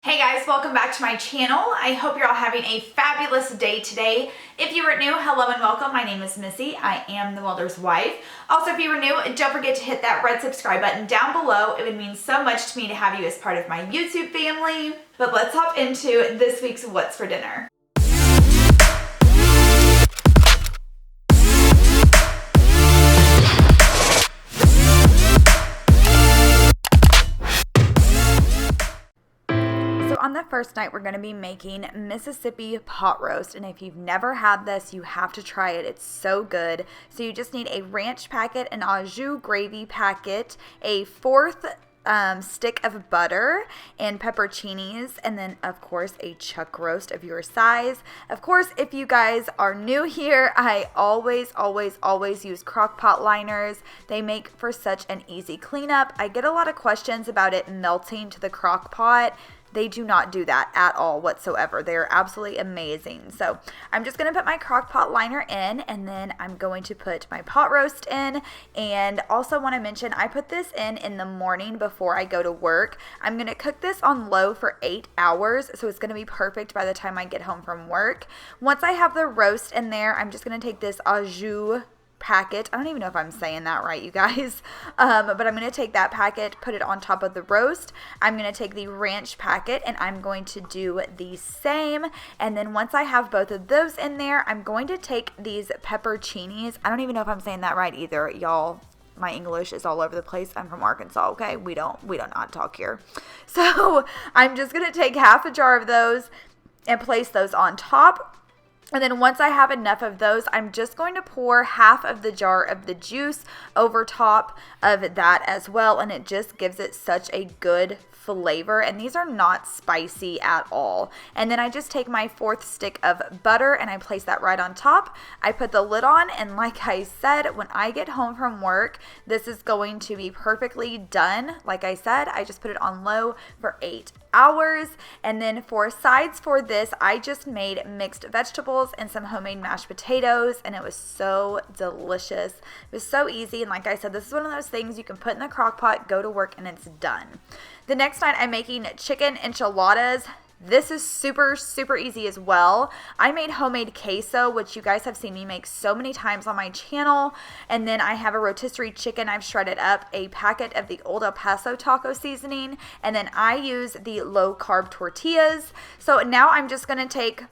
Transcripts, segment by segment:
Hey guys, welcome back to my channel. I hope you're all having a fabulous day today. If you are new, hello and welcome. My name is Missy. I am the welder's wife. Also, if you are new, don't forget to hit that red subscribe button down below. It would mean so much to me to have you as part of my YouTube family. But let's hop into this week's What's for Dinner. On the first night, we're going to be making Mississippi pot roast, and if you've never had this, you have to try it. It's so good. So you just need a ranch packet, an Aus Ju Gravy Packet, a fourth stick of butter and pepperchinis, and then of course a chuck roast of your size. Of course, if you guys are new here, I always use crock pot liners. They make for such an easy cleanup. I get a lot of questions about it melting to the crock pot. They do not do that at all whatsoever. They are absolutely amazing. So I'm just going to put my crock pot liner in, and then I'm going to put my pot roast in. And also want to mention, I put this in the morning before I go to work. I'm going to cook this on low for 8 hours, so it's going to be perfect by the time I get home from work. Once I have the roast in there, I'm just going to take this Aus Ju packet. I don't even know if I'm saying that right, you guys, but I'm going to take that packet, put it on top of the roast. I'm going to take the ranch packet and I'm going to do the same. And then once I have both of those in there, I'm going to take these pepperchinis. I don't even know if I'm saying that right either, y'all. My English is all over the place. I'm from Arkansas, okay? We don't not talk here. So I'm just going to take half a jar of those and place those on top. And then once I have enough of those, I'm just going to pour half of the jar of the juice over top of that as well. And it just gives it such a good flavor. And these are not spicy at all. And then I just take my fourth stick of butter and I place that right on top. I put the lid on, and like I said, when I get home from work, this is going to be perfectly done. Like I said, I just put it on low for 8 hours. And then for sides for this, I just made mixed vegetables and some homemade mashed potatoes, and it was so delicious. It was so easy, and like I said, this is one of those things you can put in the crock pot, go to work, and it's done. The next night, I'm making chicken enchiladas. This is super easy as well. I made homemade queso, which you guys have seen me make so many times on my channel. And then I have a rotisserie chicken I've shredded up, a packet of the Old El Paso taco seasoning, and then I use the low carb tortillas. So now I'm just going to take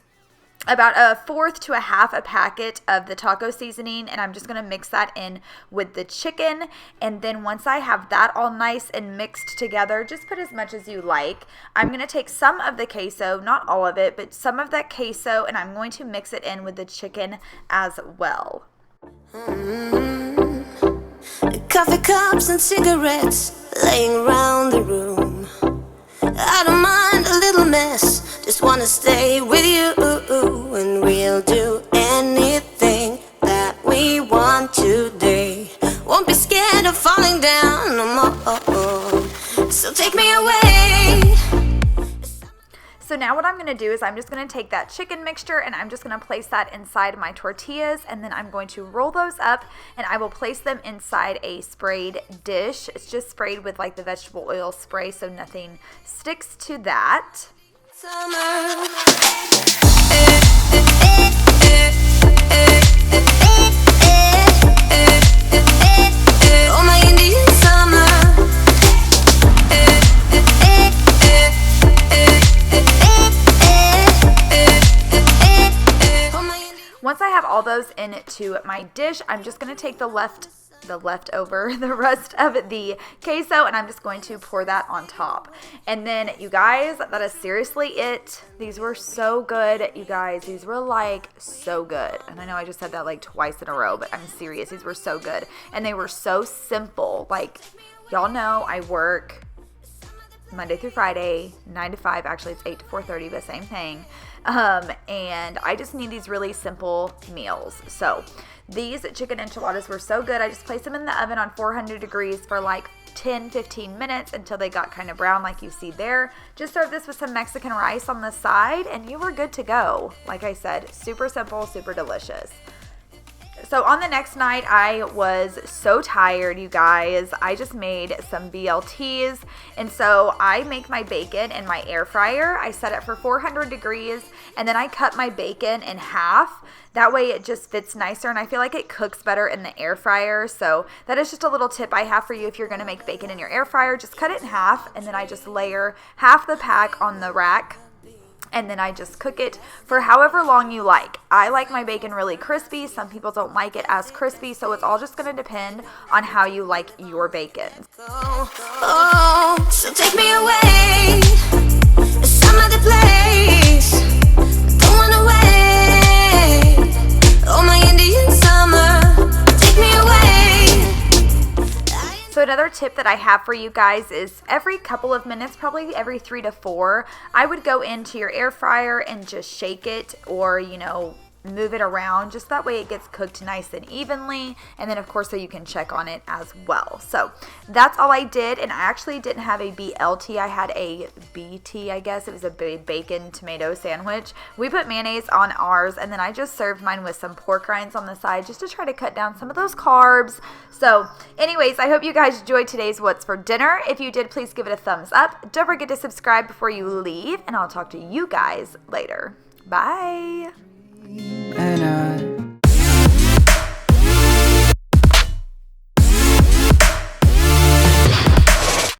about a fourth to a half a packet of the taco seasoning, and I'm just going to mix that in with the chicken. And then once I have that all nice and mixed together, just put as much as you like. I'm going to take some of the queso, not all of it, but some of that queso, and I'm going to mix it in with the chicken as well. Coffee cups and cigarettes laying around the room. I don't mind a little mess, just wanna stay with you, and we'll do anything that we want today. Won't be scared of falling down no more, so take me away. So now what I'm going to do is I'm just going to take that chicken mixture and I'm just going to place that inside my tortillas, and then I'm going to roll those up and I will place them inside a sprayed dish. It's just sprayed with like the vegetable oil spray so nothing sticks to that. Summer. Oh, my Indian summer. Once I have all those into my dish, I'm just going to take the rest of the queso, and I'm just going to pour that on top. And then, you guys, that is seriously it. These were so good, you guys. These were like so good. And I know I just said that like twice in a row, but I'm serious. These were so good. And they were so simple. Like, y'all know I work Monday through Friday, 9 to 5. Actually, it's 8 to 4:30, but same thing. And I just need these really simple meals. So these chicken enchiladas were so good. I just placed them in the oven on 400 degrees for like 10-15 minutes until they got kind of brown like you see there. Just serve this with some Mexican rice on the side and you were good to go. Like I said, super simple, super delicious. So on the next night, I was so tired, you guys. I just made some BLTs. And so I make my bacon in my air fryer. I set it for 400 degrees, and then I cut my bacon in half. That way it just fits nicer, and I feel like it cooks better in the air fryer. So that is just a little tip I have for you if you're going to make bacon in your air fryer. Just cut it in half, and then I just layer half the pack on the rack. And then I just cook it for however long you like. I like my bacon really crispy. Some people don't like it as crispy, so it's all just going to depend on how you like your bacon. Oh, so take me away, some other place. Don't wanna wait. Oh, my Indian summer, take me away. So another tip that I have for you guys is every couple of minutes, probably every 3 to 4, I would go into your air fryer and just shake it, or, move it around, just that way it gets cooked nice and evenly, and then of course so you can check on it as well. So that's all I did, and I actually didn't have a BLT, I had a BT, I guess. It was a bacon tomato sandwich. We put mayonnaise on ours, and then I just served mine with some pork rinds on the side just to try to cut down some of those carbs. So anyways, I hope you guys enjoyed today's What's for Dinner. If you did, please give it a thumbs up. Don't forget to subscribe before you leave, and I'll talk to you guys later. Bye. And